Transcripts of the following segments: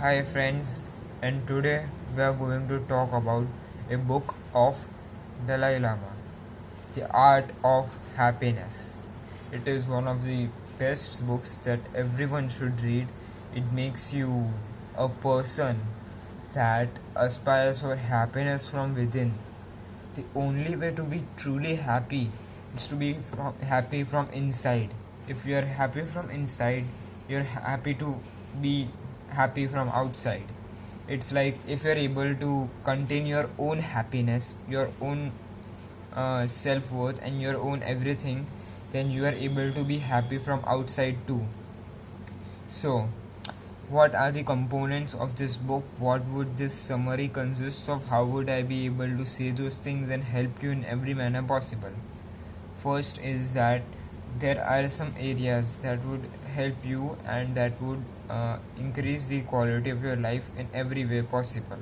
Hi friends, and today we are going to talk about a book of Dalai Lama, The Art of Happiness. It is one of the best books that everyone should read. It makes you a person that aspires for happiness from within. The only way to be truly happy is to be happy from inside. If you are happy from inside, you're happy to be happy from outside. It's like if you're able to contain your own happiness, your own self worth, and your own everything, then you are able to be happy from outside too. So, what are the components of this book? What would this summary consist of? How would I be able to say those things and help you in every manner possible? First is that there are some areas that would help you and that would increase the quality of your life in every way possible.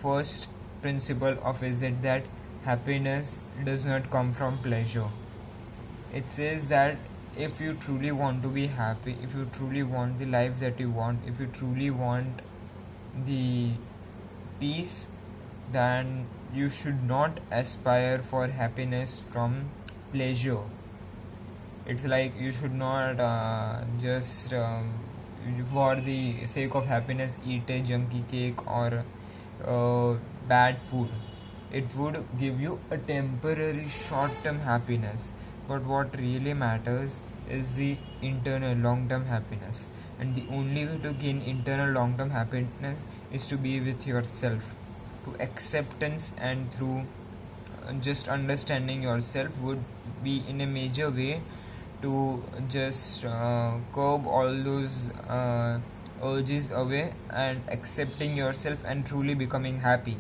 First principle of is it that happiness does not come from pleasure. It says that if you truly want to be happy, if you truly want the life that you want, if you truly want the peace, then you should not aspire for happiness from pleasure. It's like you should not just for the sake of happiness eat a junky cake or bad food. It would give you a temporary short term happiness, but what really matters is the internal long term happiness. And the only way to gain internal long term happiness is to be with yourself, to acceptance, and through just understanding yourself would be in a major way to just curb all those urges away and accepting yourself and truly becoming happy.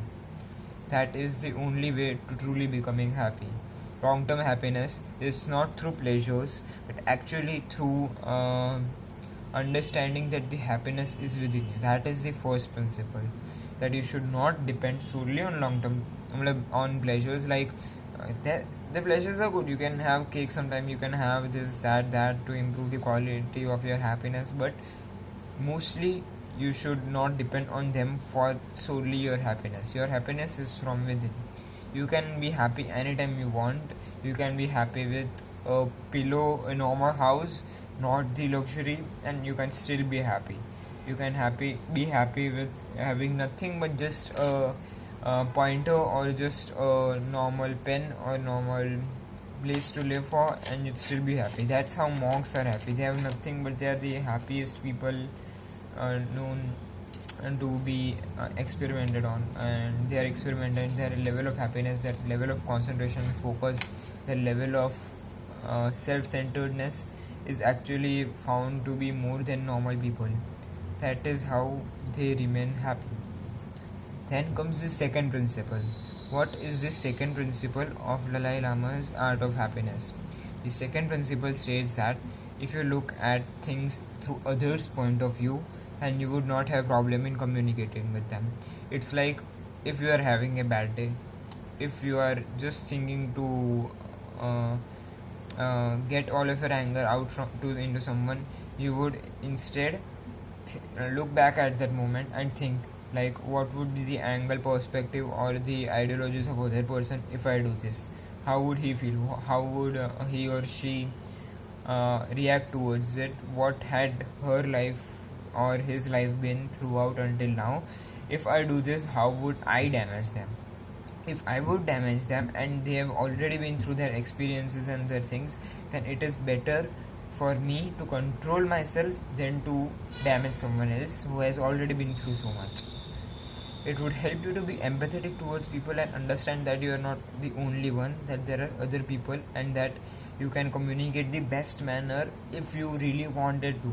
That is the only way to truly becoming happy. Long term happiness is not through pleasures but actually through understanding that the happiness is within you. That is the first principle, that you should not depend solely on long term on pleasures. Like the pleasures are good, you can have cake sometime, you can have this that to improve the quality of your happiness, but mostly you should not depend on them for solely your happiness. Your happiness is from within. You can be happy anytime you want. You can be happy with a pillow, a normal house, not the luxury, and you can still be happy. You can be happy with having nothing but just a pointer or just a normal pen or normal place to live for, and you'd still be happy. That's how monks are happy. They have nothing but they are the happiest people known and to be experimented on, and they are experimented. Their level of happiness, their level of concentration, focus, their level of self-centeredness is actually found to be more than normal people. That is how they remain happy. Then comes the second principle. What is the second principle of Dalai Lama's Art of Happiness? The second principle states that if you look at things through others' point of view, then you would not have problem in communicating with them. It's like if you are having a bad day, if you are just thinking to get all of your anger out into someone, you would instead look back at that moment and think like what would be the angle, perspective, or the ideologies of other person. If I do this, how would he feel, how would he or she react towards it, what had her life or his life been throughout until now. If I do this, how would I damage them? If I would damage them and they have already been through their experiences and their things, then it is better for me to control myself than to damage someone else who has already been through so much. It would help you to be empathetic towards people and understand that you are not the only one, that there are other people, and that you can communicate the best manner if you really wanted to.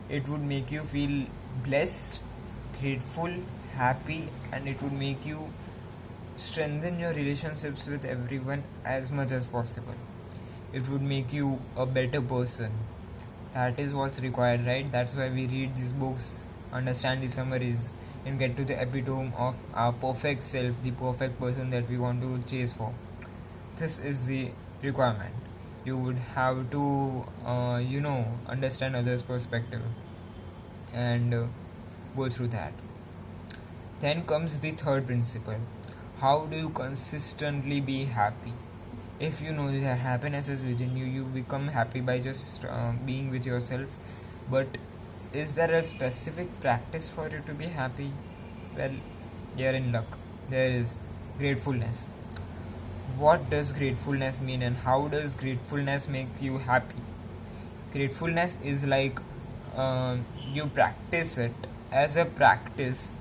It would make you feel blessed, grateful, happy, and it would make you strengthen your relationships with everyone as much as possible. It would make you a better person. That is what's required, right? That's why we read these books, understand the summaries, and get to the epitome of our perfect self, the perfect person that we want to chase for. This is the requirement. You would have to understand others' perspective, and go through that. Then comes the third principle. How do you consistently be happy? If you know that happiness is within you, you become happy by just being with yourself. But is there a specific practice for you to be happy? Well, you're in luck. There is gratefulness. What does gratefulness mean, and how does gratefulness make you happy? Gratefulness is like you practice it as a practice,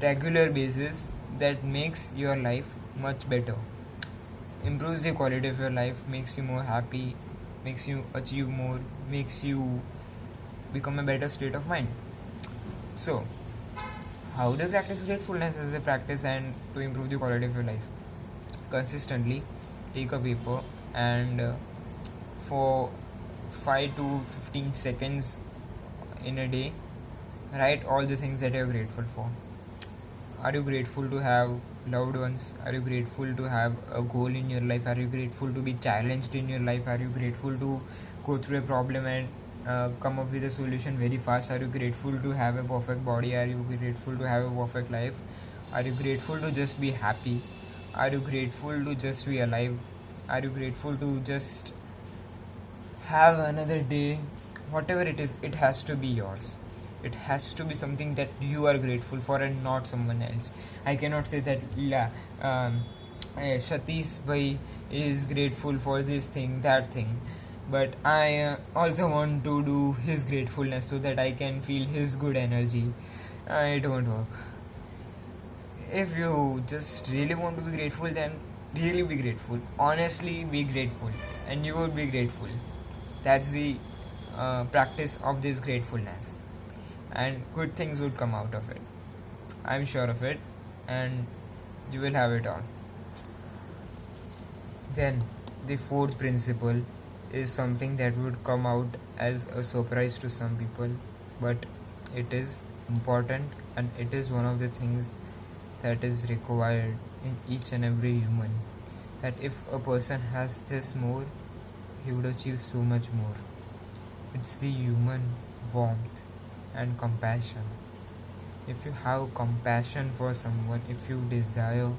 regular basis, that makes your life much better, improves the quality of your life, makes you more happy, makes you achieve more, makes you become a better state of mind. So, how do you practice gratefulness as a practice and to improve the quality of your life? Consistently take a paper and for 5 to 15 seconds in a day, write all the things that you're grateful for. Are you grateful to have loved ones? Are you grateful to have a goal in your life? Are you grateful to be challenged in your life? Are you grateful to go through a problem and come up with a solution very fast? Are you grateful to have a perfect body? Are you grateful to have a perfect life? Are you grateful to just be happy? Are you grateful to just be alive? Are you grateful to just have another day? Whatever it is, it has to be yours. It has to be something that you are grateful for and not someone else. I cannot say that Satish bhai is grateful for this thing, that thing, but I also want to do his gratefulness so that I can feel his good energy. It won't work. If you just really want to be grateful, then really be grateful. Honestly, be grateful, and you would be grateful. That's the practice of this gratefulness, and good things would come out of it. I'm sure of it, and you will have it all. Then, the fourth principle is something that would come out as a surprise to some people, but it is important, and it is one of the things that is required in each and every human. That if a person has this more, he would achieve so much more. It's the human warmth and compassion. If you have compassion for someone, if you desire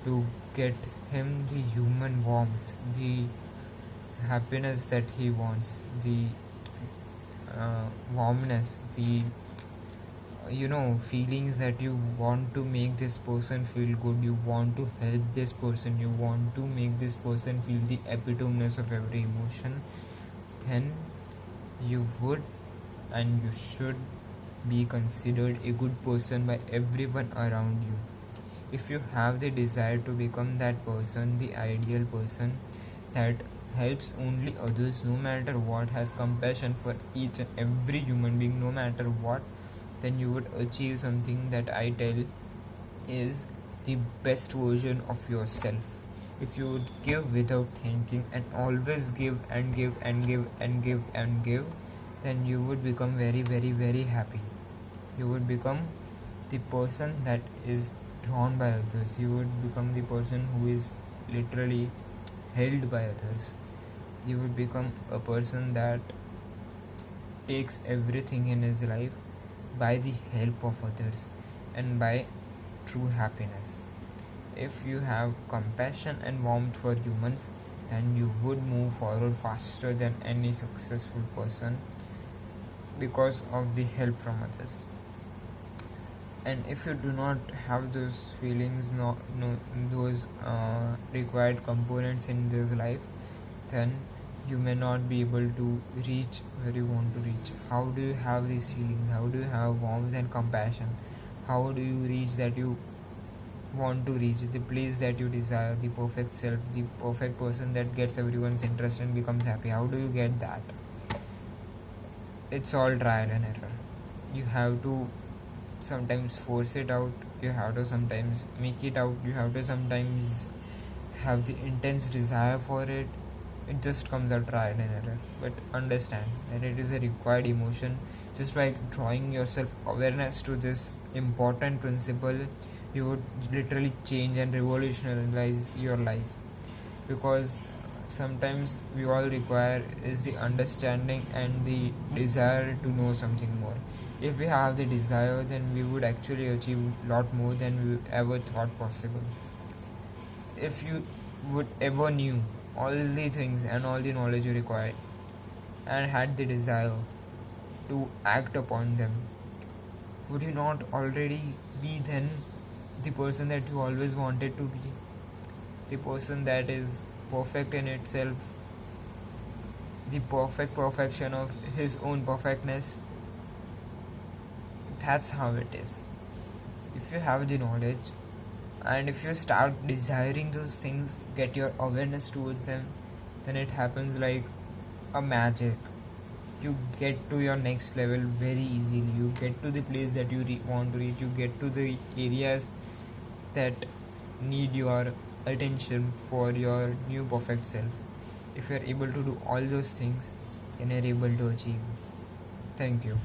to get him the human warmth, the happiness that he wants, the warmness, the feelings that you want to make this person feel good, you want to help this person, you want to make this person feel the epitomeness of every emotion, then you would and you should be considered a good person by everyone around you. If you have the desire to become that person, the ideal person that helps only others no matter what, has compassion for each and every human being no matter what, then you would achieve something that I tell is the best version of yourself. If you would give without thinking and always give and give and give and give and give, then you would become very, very, very happy. You would become the person that is drawn by others. You would become the person who is literally held by others. You would become a person that takes everything in his life by the help of others and by true happiness. If you have compassion and warmth for humans, then you would move forward faster than any successful person because of the help from others. And if you do not have those feelings, those required components in this life, then you may not be able to reach where you want to reach. How do you have these feelings? How do you have warmth and compassion? How do you reach that you want to reach, the place that you desire, the perfect self, the perfect person that gets everyone's interest and becomes happy? How do you get that? It's all trial and error. You have to sometimes force it out, you have to sometimes make it out, you have to sometimes have the intense desire for it. It just comes out trial and error. But understand that it is a required emotion. Just by drawing yourself awareness to this important principle, you would literally change and revolutionize your life. Because sometimes we all require is the understanding and the desire to know something more. If we have the desire, then we would actually achieve a lot more than we ever thought possible. If you would ever knew all the things and all the knowledge you required and had the desire to act upon them, would you not already be then the person that you always wanted to be? The person that is perfect in itself, the perfect perfection of his own perfectness. That's how it is. If you have the knowledge and if you start desiring those things, get your awareness towards them, then it happens like a magic. You get to your next level very easily. You get to the place that you want to reach. You get to the areas that need your attention for your new perfect self. If you're able to do all those things, then you're able to achieve. Thank you.